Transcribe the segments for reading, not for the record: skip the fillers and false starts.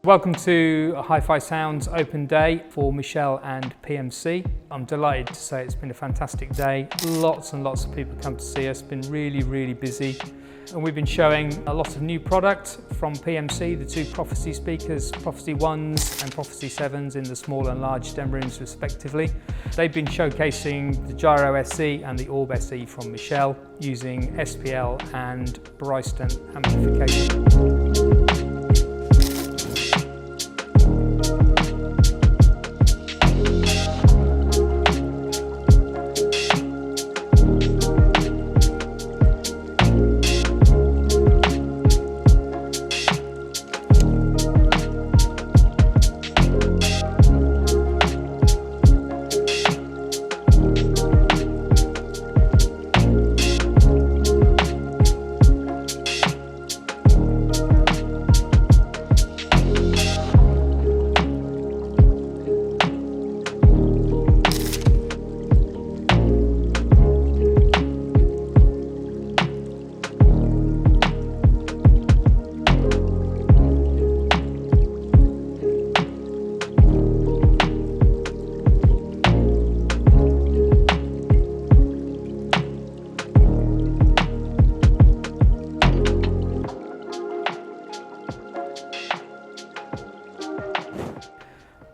Welcome to HiFi Sound's open day for Michell and PMC. I'm delighted to say it's been a fantastic day. Lots and lots of people come to see us. Been really busy. And we've been showing a lot of new product from PMC, the two Prophecy speakers, Prophecy 1s and Prophecy 7s in the small and large stem rooms respectively. They've been showcasing the Gyro SE and the Orbe SE from Michell using SPL and Bryston amplification.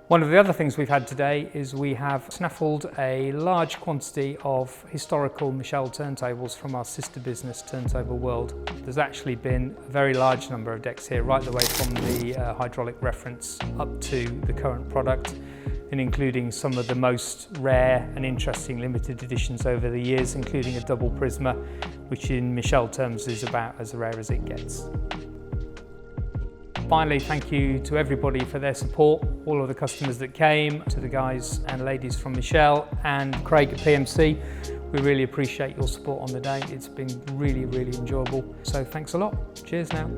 One of the other things we've had today is we have snaffled a large quantity of historical Michell turntables from our sister business Turntable World. There's actually been a very large number of decks here, right the way from the hydraulic reference up to the current product, and including some of the most rare and interesting limited editions over the years, including a double Prisma, which in Michell terms is about as rare as it gets. Finally, thank you to everybody for their support, all of the customers that came, to the guys and ladies from Michell and Craig at PMC. We really appreciate your support on the day. It's been really enjoyable. So thanks a lot. Cheers now.